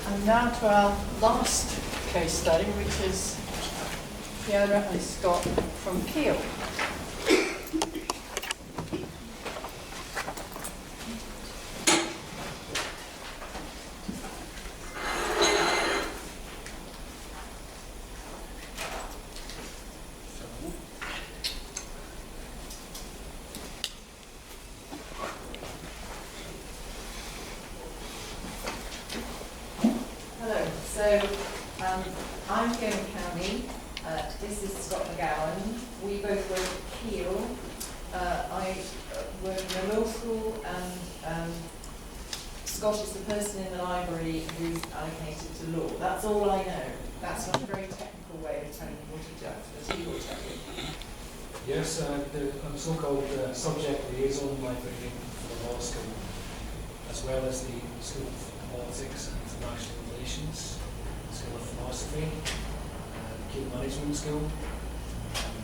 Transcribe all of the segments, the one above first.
And now to our last case study, which is Fiona and Scott from Keele. I'm Fiona Cownie. This is Scott McGowan. We both work at Keele. I work in the law school, and Scott is the person in the library who's allocated to law. That's all I know. That's not a very technical way of telling you what he does, but he will tell you. Yes, I'm so-called subject liaison librarian for the law school, as well as the School of Politics and International Relations, School of Philosophy, Keele Management School, and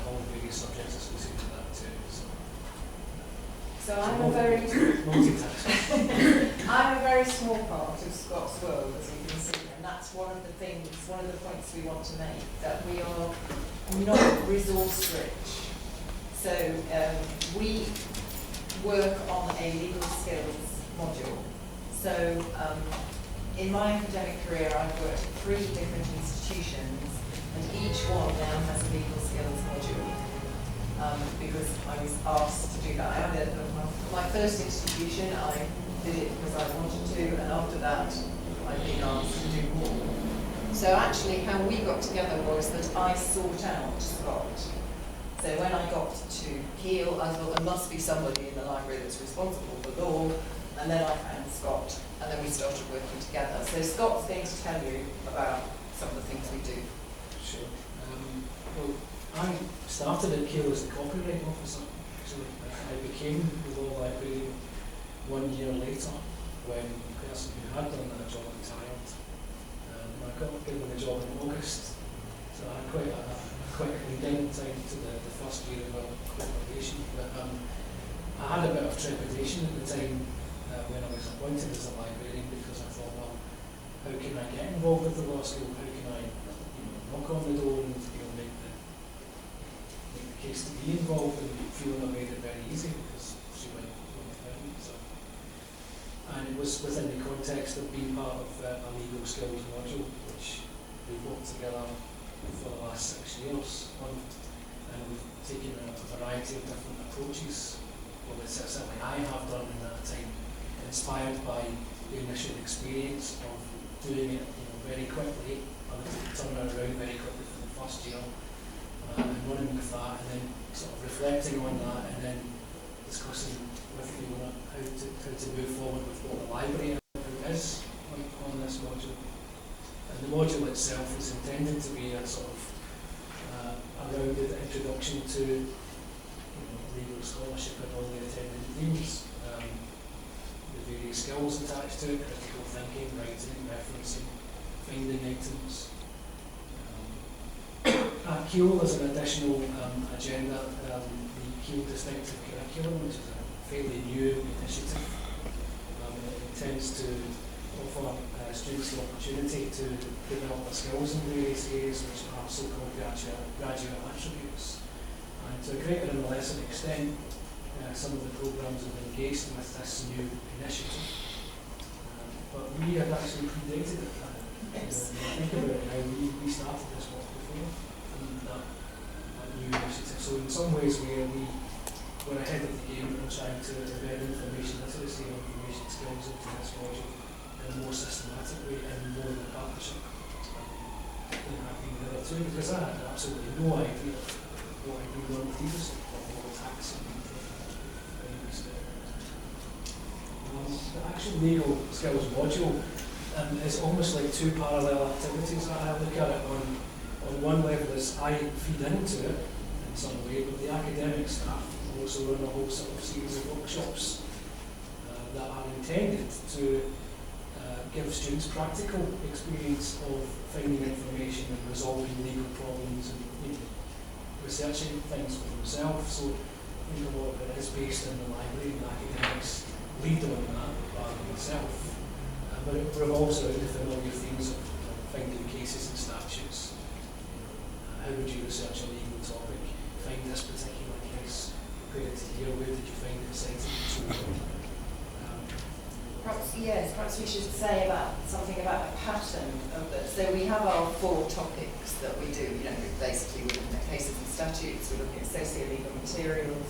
all the various subjects associated with that too. So I'm a very multitasking. I'm a very small part of Scott's world, as you can see, and that's one of the things, one of the points we want to make, that we are not resource rich. So we work on a legal skills module. So in my academic career, I've worked at 3 different institutions, and each one now has a legal skills module, because I was asked to do that. I had my first institution, I did it because I wanted to, and after that, I've been asked to do more. So actually, how we got together was that I sought out Scott. So when I got to Keele, I thought there must be somebody in the library that's responsible for law, and then I found Scott, and then we started working together. So Scott's going to tell you about some of the things we do. Sure. Well, I started at Keele as a copyright officer, actually. I became the law librarian 1 year later, when the person who had done that job retired. I got given the job in August, so I had quite a condensed time to the first year of qualification. But I had a bit of trepidation at the time when I was appointed as a librarian, because I thought, well, how can I get involved with the law school? How can I knock on the door and make the case to be involved? And Fiona made it very easy because she went with me. So. And it was within the context of being part of a legal skills module, which we've worked together for the last 6 years on, and we've taken a variety of different approaches. Well, certainly I have done in that time, inspired by the initial experience of doing it very quickly, and turning it around very quickly for the first year, and running with that, and then sort of reflecting on that, and then discussing with Fiona how to move forward with what the library is on this module. And the module itself is intended to be a sort of a rounded introduction to legal scholarship and all the attendant themes, the various skills attached to it, critical thinking, writing, referencing, finding items. At Keele, there's an additional agenda, the Keele Distinctive Curriculum, which is a fairly new initiative. It intends to offer students the opportunity to develop their skills in various areas, which are so-called graduate attributes. And to a greater and lesser extent, some of the programmes have engaged with this new initiative. But we had actually predated it. Yes. Think about it now, we started this work before that new initiative. So in some ways we were ahead of the game in trying to embed information literacy and information skills into this module in a more systematic way and more in a partnership than happening the other two, because I had absolutely no idea what I'd been done previously for all tax and the actual legal skills module is almost like 2 parallel activities. I look at it on one level as I feed into it in some way, but the academic staff also run a whole sort of series of workshops that are intended to give students practical experience of finding information and resolving legal problems and researching things for themselves. So I think a lot of it is based in the library, and academics lead on that rather than myself. but it revolves around the familiar themes of finding cases and statutes. How would you research a legal topic? Find this particular case, compare it to here, where did you find it cited? So, perhaps we should say something about the pattern of this. So we have our 4 topics that we do. Basically we're looking at cases and statutes, we're looking at socio-legal materials,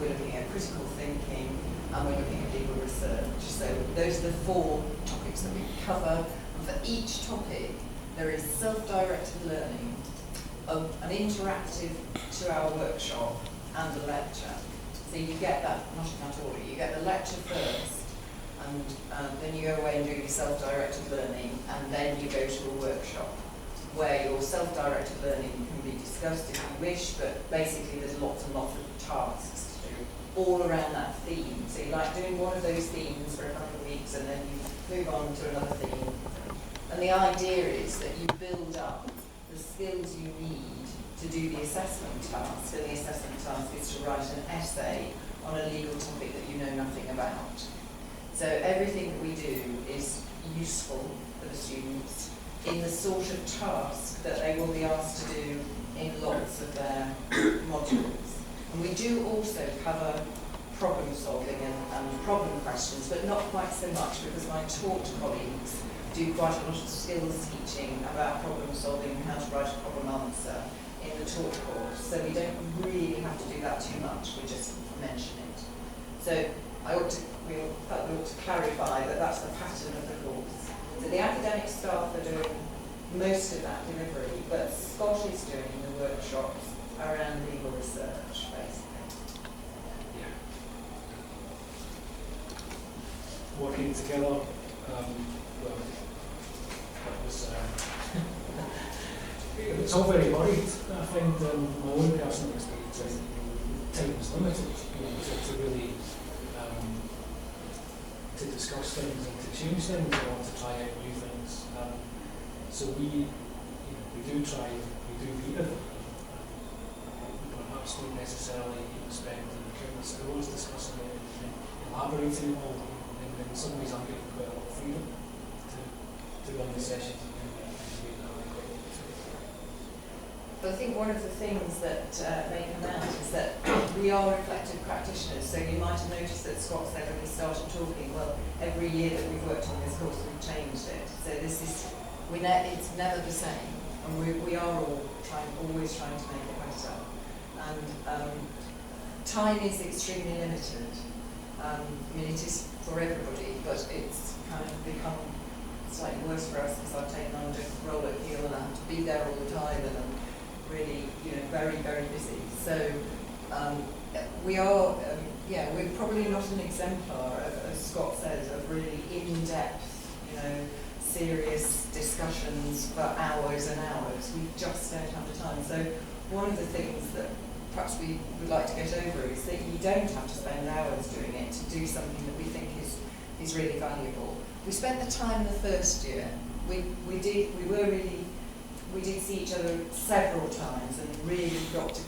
we're looking at critical thinking, and we're looking at legal research. So those are the 4 topics that we cover. And for each topic, there is self-directed learning, an interactive 2-hour workshop, and a lecture. So you get that, not in that order, you get the lecture first, and then you go away and do your self-directed learning, and then you go to a workshop where your self-directed learning can be discussed if you wish, but basically there's lots and lots of tasks to do all around that theme. So you like doing one of those themes for a couple of weeks, and then you move on to another theme. And the idea is that you build up the skills you need to do the assessment task, and the assessment task is to write an essay on a legal topic that you know nothing about. So everything that we do is useful for the students in the sort of task that they will be asked to do in lots of their modules. And we do also cover problem solving and problem questions, but not quite so much, because my taught colleagues do quite a lot of skills teaching about problem solving and how to write a problem answer in the taught course. So we don't really have to do that too much, we just mention it. So we ought to clarify that that's the pattern of the course. So the academic staff are doing most of that delivery, but Scott is doing the workshops around legal research, basically. Yeah. Working together, well, that was, it's all very worried. I find my own personal experience is time is limited, to really to discuss things and to change things or to try out new things. So we do try, we do meet with them. Perhaps don't necessarily spend countless hours discussing it and elaborating all in some ways I'm getting quite a lot of freedom to run the sessions and do that quite. But I think one of the things that may come out is that we are reflective practitioners, so you might have noticed that Scott said when we started talking, well, every year that we've worked on this course we've changed it. So this is, it's never the same, and we are always trying to make it better. And time is extremely limited. I mean, it is for everybody, but it's kind of become slightly worse for us because I've taken on a different role at Keele and I have to be there all the time, and I'm really, very, very busy. So we are, we're probably not an exemplar, as Scott says, of really in-depth, serious discussions for hours and hours. We just don't have the time. So one of the things that perhaps we would like to get over is that you don't have to spend hours doing it to do something that we think is really valuable. We spent the time the first year. We did see each other several times and really got to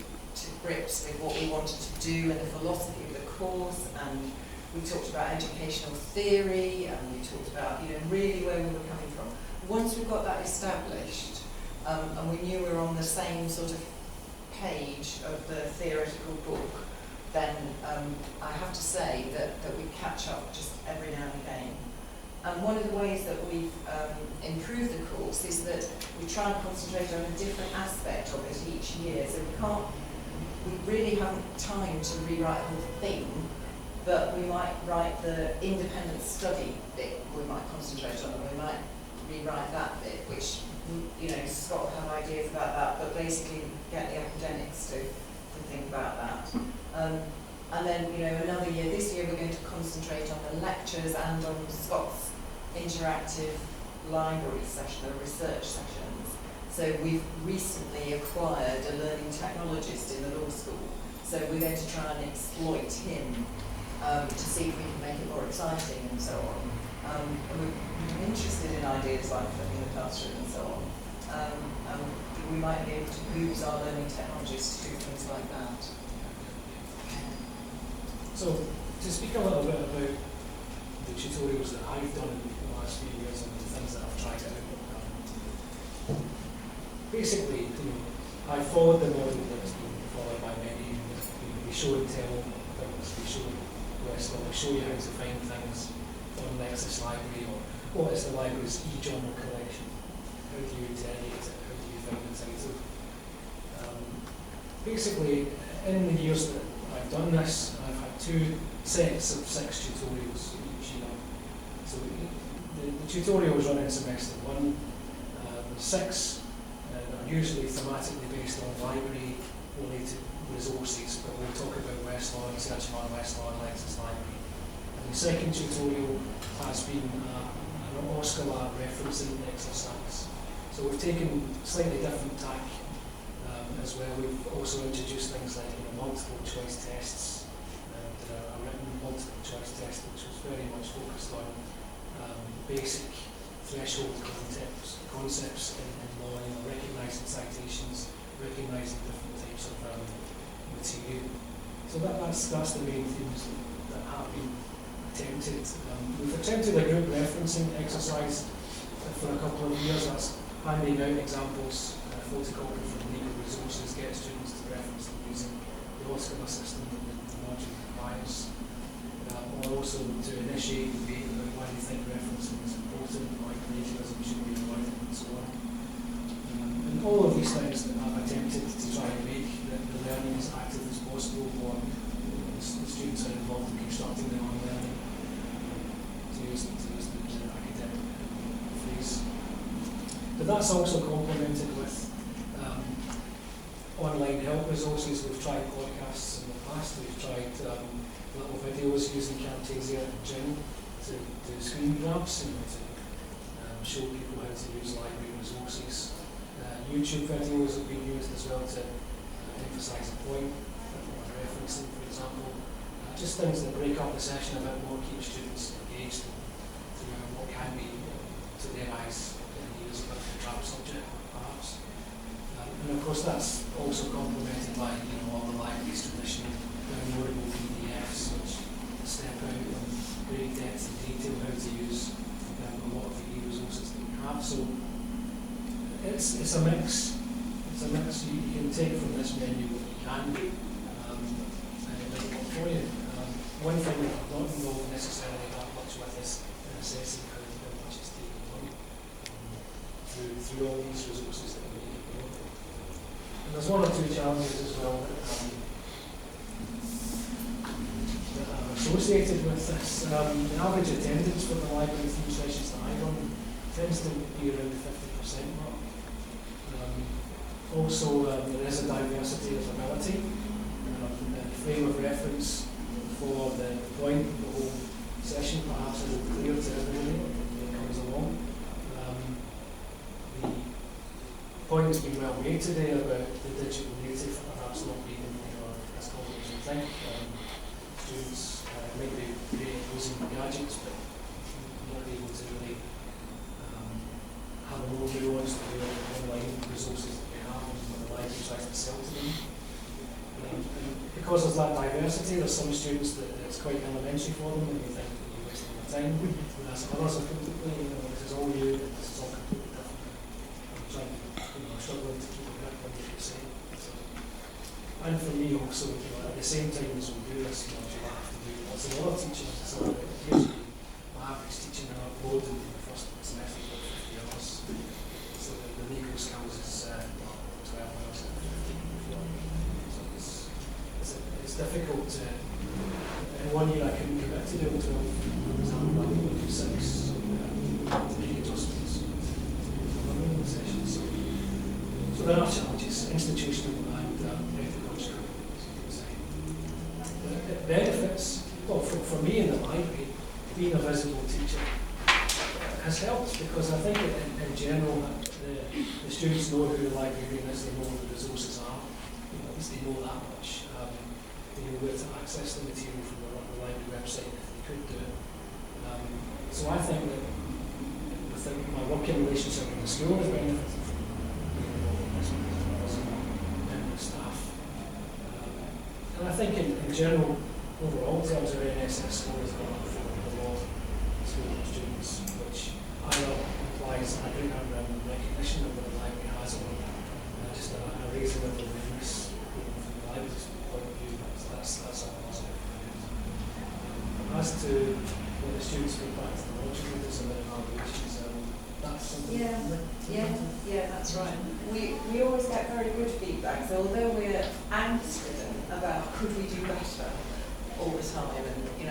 grips with what we wanted to do and the philosophy of the course, and we talked about educational theory, and we talked about really where we were coming from. Once we got that established, and we knew we were on the same sort of page of the theoretical book, then I have to say that we catch up just every now and again. And one of the ways that we've improved the course is that we try and concentrate on a different aspect of it each year. So we really haven't time to rewrite the whole thing, but we might write the independent study bit, we might concentrate on, and we might rewrite that bit, which, Scott will have ideas about that, but basically get the academics to think about that. And then, another year, this year we're going to concentrate on the lectures and on Scott's interactive library session, the research sessions. So we've recently acquired a learning technologist in the law school. So we're going to try and exploit him to see if we can make it more exciting and so on. And we're interested in ideas like flipping the classroom and so on. And we might be able to use our learning technologists to do things like that. So, to speak a little bit about the tutorials that I've done in the last few years and the things that I've tried out. Basically, I followed the model that's been followed by many. We show and tell things, we show Westlaw, we show you how to find things on Nexus Library, or what is the library's e-journal collection, how do you interrogate it, how do you find the title. Basically, in the years that I've done this, I've had 2 sets of 6 tutorials each year. So the tutorials run in semester 1. There's 6 that are usually thematically based on library-related resources, but we'll talk about Westlaw and searching on Westlaw and Lexis Library. And the second tutorial has been an OSCAR referencing exercise. So we've taken slightly different tack as well. We've also introduced things like multiple choice tests, and a written multiple choice test which was very much focused on basic threshold concepts in law, recognising citations, recognising different types of material. So that's the main themes that have been attempted. We've attempted a group referencing exercise for a couple of years. That's handing out examples, photocopied from legal resources, get students to reference them using the OSCAR system that the module requires. Or also to initiate debate about why they think referencing is important, why plagiarism should be avoided, and so on. And all of these things that I've attempted to try and make the learning as active as possible, or the students are involved in constructing their own learning, to use the academic phrase. But that's also complemented with online help resources. We've tried podcasts in the past, we've tried little videos using Camtasia and Jing to do screen grabs and to show people how to use library resources. YouTube videos have been used as well to emphasise a point, on referencing, for example. Just things that break up the session a bit more, keep students engaged in what can be, to their eyes, used as a trap subject, perhaps. And of course that's also complemented by all the library's traditional downloadable PDFs which step out in great depth and detail how to use a lot of the resources that we have. So it's a mix. It's a mix. You can take from this menu what you can do, and it might work for you. One thing that I'm not involved necessarily that much with is assessing how much is taken on through all these resources that we need. And there's 1 or 2 challenges as well that are associated with this. The average attendance for the library theme sessions that I run tends to be around the 50% mark. Also, there is a diversity of ability. The frame of reference for the point of the whole session perhaps isn't clear to everybody that comes along. The point has been well made today about the digital native perhaps not being as common as you think. Students might be great at using gadgets, but not able to really have a more nuanced view of the online resources that we have and what the library tries to sell to them. And because of that diversity, there's some students that it's quite elementary for them and they think that you're wasting their time. Whereas others are completely, this is all new, this is all completely different. I'm trying to, struggling to keep a grip on what you're saying. So, and for me also, at the same time as we do this, you have to do lots of other teaching. So usually my average teaching an upload in the first semester is about 50 hours. So the legal skills is 12 hours and 50. So it's difficult to, in 1 year I couldn't commit to doing 12, for example, I would do 6, to make adjustments for learning sessions. So there are challenges, institutional and pedagogical, as you can say. It benefits, well, for me in the library, being a visible teacher has helped because I think in general the students know who the librarian is, they know what the resources are, at least they know that much. They know where to access the material from the library website if they could do it. So I think that with my working relationship with the school has benefited from staff. And I think in general, overall terms, our NSS score has gone up for the law school and students, which either implies a great recognition of what the library has or just a raising of awareness from the library's point of view. So that's all positive. As to what the students feedback to the modulators and their evaluations, that's something. Yeah, that's right. We always get very good feedback. So although we're angst-ridden about could we do better all the time, and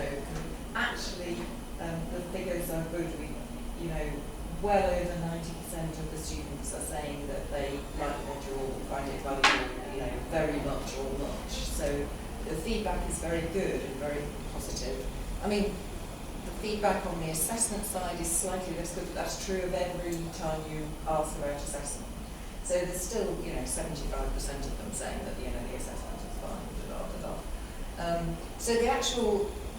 actually the figures are good. Well over 90% of the students are saying that they like the module, find it valuable, very much or much. So the feedback is very good and very positive. I mean, the feedback on the assessment side is slightly less good, but that's true of every time you ask about assessment. So there's still, 75% of them saying that, the assessment is fine, So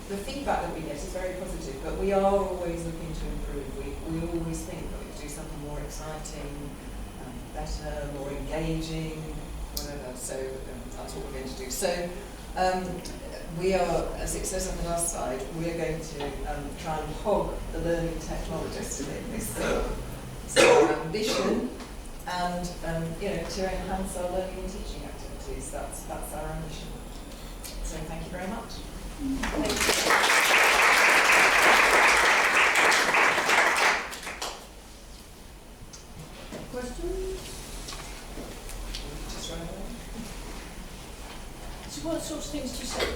the feedback that we get is very positive, but we are always looking to improve. We always think that we could do something more exciting, better, more engaging, whatever. So that's what we're going to do. So we are, as it says on the last slide, we are going to try and hog the learning technologists to make this so ambition and to enhance our learning and teaching activities. That's our ambition. So thank you very much. Thank you. Questions? Just run away. So what sorts of things do you say?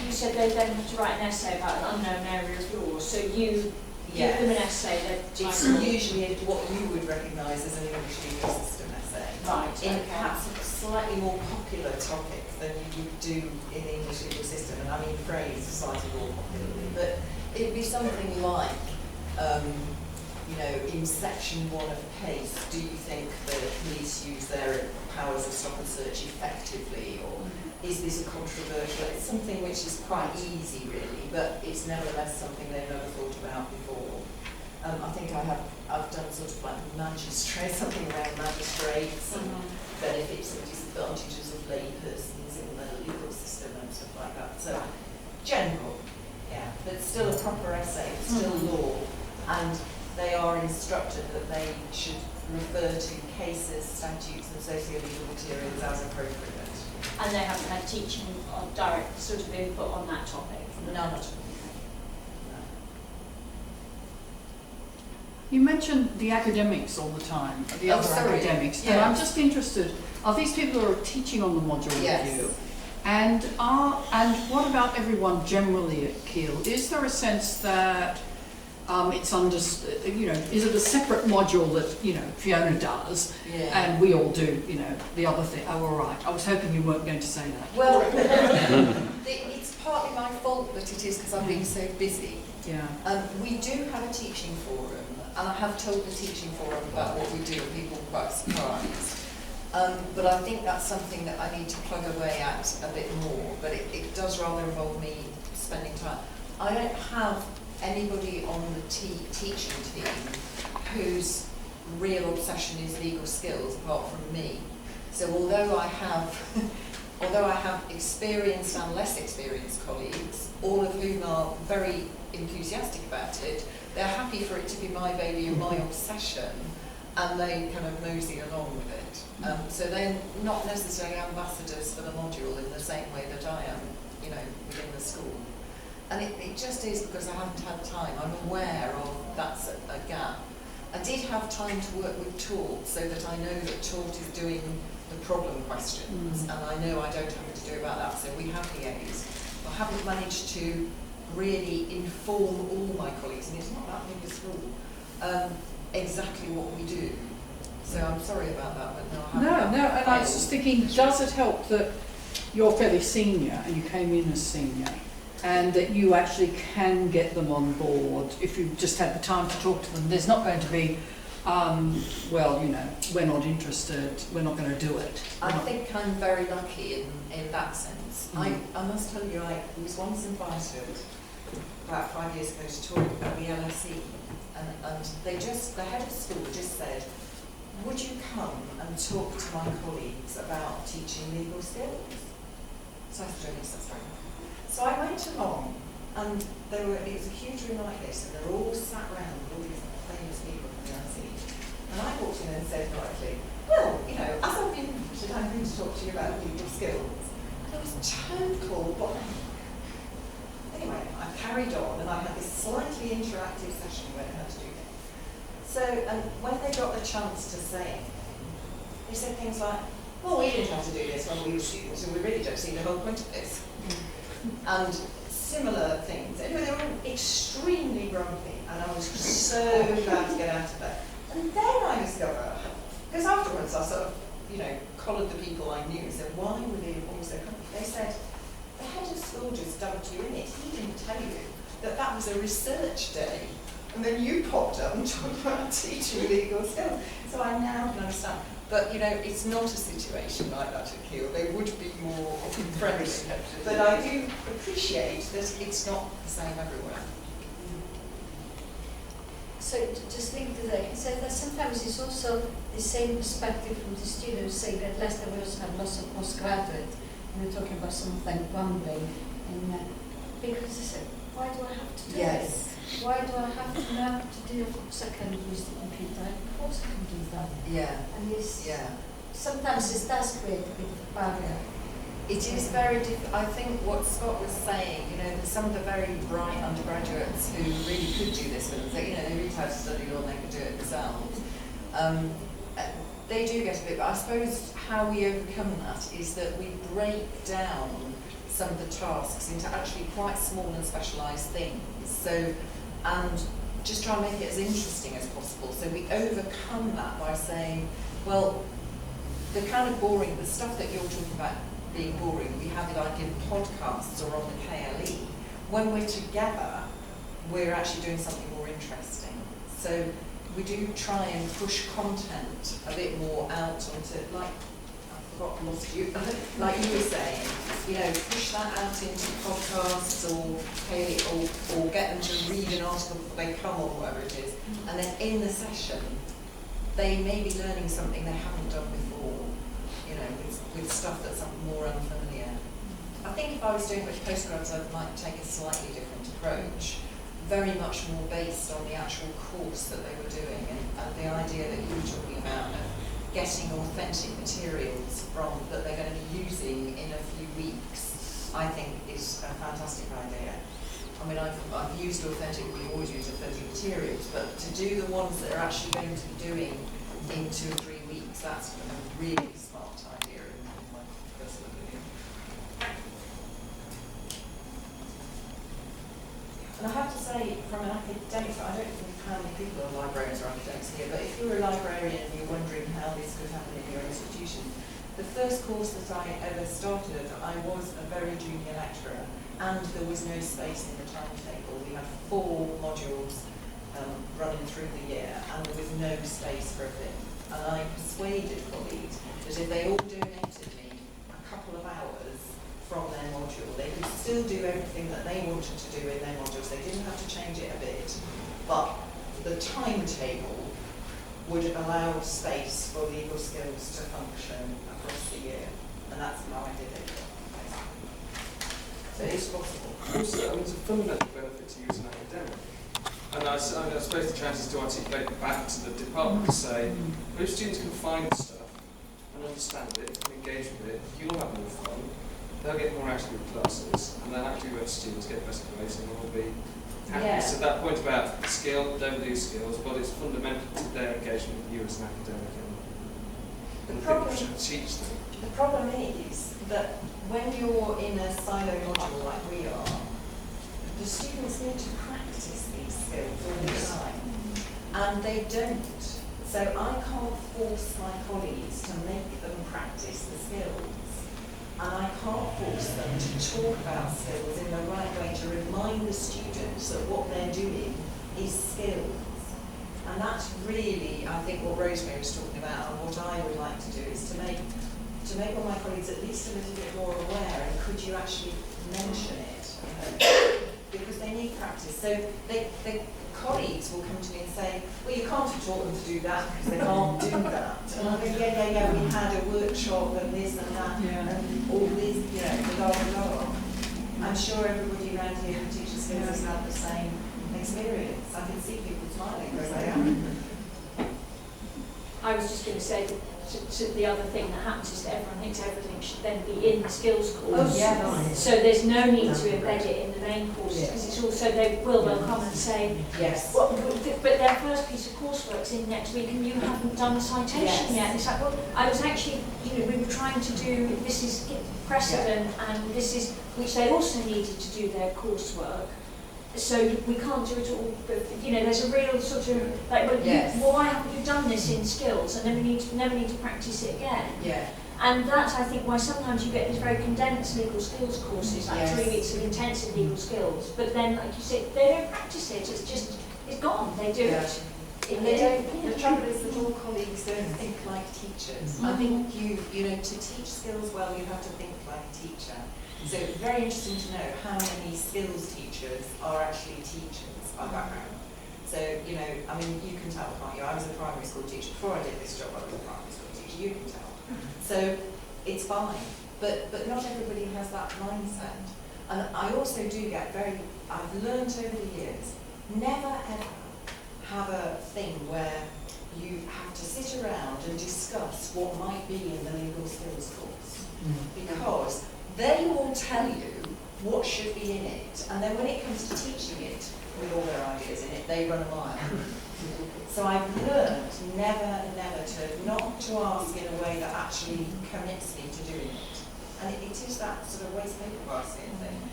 You said they then have to write an essay about an unknown area of yours. So you give them an essay. It's usually what you would recognise as an English legal system essay. Right. In perhaps a slightly more popular topic than you would do in the English legal system, and I mean phrase slightly more popularly, but it would be something like, in section 1 of case, do you think that police use their powers of stop and search effectively, or is this a controversial? It's something which is quite easy really, but it's nevertheless something they've never thought about before. I think I've done sort of like magistrate, something around magistrates and benefits and disadvantages of laypersons in the legal system and stuff like that. So general, but still a proper essay, it's still law, and they are instructed that they should refer to cases, statutes and socio-legal materials as appropriate. And they haven't had teaching or direct sort of input on that topic? None at all. You mentioned the academics all the time, the other academics, and I'm just interested, are these people who are teaching on the module with you? And what about everyone generally at Keele? Is there a sense that it's understood, is it a separate module that, Fiona does, and we all do, the other thing? Oh, all right. I was hoping you weren't going to say that. Well, it's partly my fault that it is because I've been so busy. Yeah. We do have a teaching forum, and I have told the teaching forum about what we do, and people are quite surprised. But I think that's something that I need to plug away at a bit more, but it does rather involve me spending time. I don't have anybody on the teaching team whose real obsession is legal skills apart from me. So although I have experienced and less experienced colleagues, all of whom are very enthusiastic about it, they're happy for it to be my baby and my obsession, and they kind of mosey along with it. So they're not necessarily ambassadors for the module in the same way that I am, within the school. And it just is because I haven't had time. I'm aware of that's a gap. I did have time to work with Tort, so that I know that Tort is doing the problem questions, and I know I don't have to do about that, so we have liaised. I haven't managed to really inform all my colleagues, and it's not that big a school, exactly what we do. So I'm sorry about that, but no, I haven't. No, and I was just thinking, does it help that you're fairly senior, and you came in as senior, and that you actually can get them on board if you just had the time to talk to them? There's not going to be, we're not interested, we're not going to do it. I think I'm very lucky in that sense. I must tell you, I was once invited about 5 years ago to talk about the LSE, and the head of school just said, would you come and talk to my colleagues about teaching legal skills? So I said, yes, that's right. So I went along, And it was a huge room like this, and they were all sat round with all these famous people from the IC. And I walked in and said politely, well, you know, as I've been invited, I'm going to talk to you about people's skills. And it was total blank. Anyway, I carried on, and I had this slightly interactive session where I had to do things. So, and when they got the chance to say it, they said things like, well, we didn't have to do this when we were students, and we really don't see the whole point of this. And similar things. Anyway, they were all extremely grumpy, and I was so glad to get out of there. And then I discovered, because afterwards I sort of, you know, collared the people I knew and said, why were they all so grumpy? They said, the head of school just dumped you in it. He didn't tell you that that was a research day. And then you popped up and talked about teaching legal skills. So I now can understand. But, you know, it's not a situation like that at Keele. They would be more friendly. But I do appreciate that it's not the same everywhere. So just link to that, he said that sometimes it's also the same perspective from the students, saying that Leicester we also have lots of postgraduate, and we're talking about something like bumbling, and because they said, why do I have to do this? Why do I have to learn to do second use the computer? Of course I can do that. Yeah. And sometimes it does create a bit of a barrier. It is very difficult. I think what Scott was saying, you know, some of the very bright undergraduates who really could do this, but they, you know, they read how to study or they could do it themselves. They do get a bit, but I suppose how we overcome that is that we break down some of the tasks into actually quite small and specialised things. So, and just try and make it as interesting as possible. So we overcome that by saying, well, the kind of boring, the stuff that you're talking about being boring, we have it like in podcasts or on the KLE. When we're together, we're actually doing something more interesting. So we do try and push content a bit more out onto, like, lost you, like you were saying, you know, push that out into podcasts or get them to read an article before they come or whatever it is, and then in the session they may be learning something they haven't done before, you know, with stuff that's more unfamiliar. I think if I was doing it with postgrads, I might take a slightly different approach, very much more based on the actual course that they were doing, and the idea that you were talking about of getting authentic materials from that they're going to be using in a few weeks, I think is a fantastic idea. I mean, I've used authentic, we always use authentic materials, but to do the ones that are actually going to be doing in 2 or 3 weeks, that's a really smart idea in my personal opinion. And I have to say, from an academic, I don't think how many people are librarians or academics here, but if you're a librarian and you're wondering how this could happen in your institution, the first course that I ever started, I was a very junior lecturer, and there was no space in the timetable. We had 4 modules running through the year, and there was no space for a 5th. And I persuaded colleagues that if they all donated me a couple of hours from their module, they could still do everything that they wanted to do in their modules. They didn't have to change it a bit, but the timetable would allow space for legal skills to function across the year, and that's how I did it. So it's possible. Also, I mean, it's a fundamental benefit to you as an academic. And I suppose the chance is to articulate back to the department to say, if students can find stuff and understand it and engage with it, you'll have more fun, they'll get more active with classes, and then actually when students get better grades and will be happy. Yeah. So that point about skill, don't do skills, well, it's fundamental to their engagement with you as an academic and people should teach them. The problem is that when you're in a silo module like we are, the students need to practice these skills all the time, and they don't. So I can't force my colleagues to make them practice the skills, and I can't force them to talk about skills in the right way to remind the students that what they're doing is skills. And that's really, I think, what Rosemary was talking about, and what I would like to do is to make all my colleagues at least a little bit more aware, and could you actually mention it? Because they need practice. So the colleagues will come to me and say, well, you can't have taught them to do that because they can't do that. And I'll go, yeah, we had a workshop and this and that, and all this, blah, blah, blah. I'm sure everybody around here who teaches skills has had the same experience. I can see people smiling because they are. I was just going to say that the other thing that happens is that everyone thinks everything should then be in the skills course. Oh, yes. So there's no need to embed it in the main courses because it's also, they will come and say, Yes. well, but their first piece of coursework's in next week and you haven't done the citation yet. And it's like, well, I was actually, we were trying to do, this is precedent and this is, which they also needed to do their coursework. So we can't do it all, but there's a real sort of like, well, why haven't you done this in skills? And then we never need to practice it again. Yeah. And that's, I think, why sometimes you get these very condensed legal skills courses, like 3 weeks of intensive legal skills. But then, like you said, they don't practice it. It's gone. They do it. The trouble is that all colleagues don't think like teachers. I think to teach skills well, you have to think like a teacher. So it's very interesting to know how many skills teachers are actually teachers by background. So, you can tell, can't you? I was a primary school teacher. Before I did this job, I was a primary school teacher. You can tell. So it's fine. But not everybody has that mindset. And I also do get I've learned over the years, never ever have a thing where you have to sit around and discuss what might be in the legal skills course. Because they will tell you what should be in it, and then when it comes to teaching it, with all their ideas in it, they run a mile. So I've learned never not to ask in a way that actually commits me to doing it. And it is that sort of waste paper basket thing,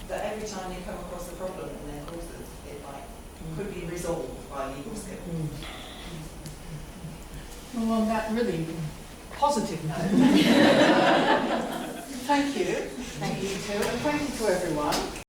that every time they come across a problem in their courses, it could be resolved by legal skills. Well, on that really positive note, thank you. Thank you too, and thank you to everyone.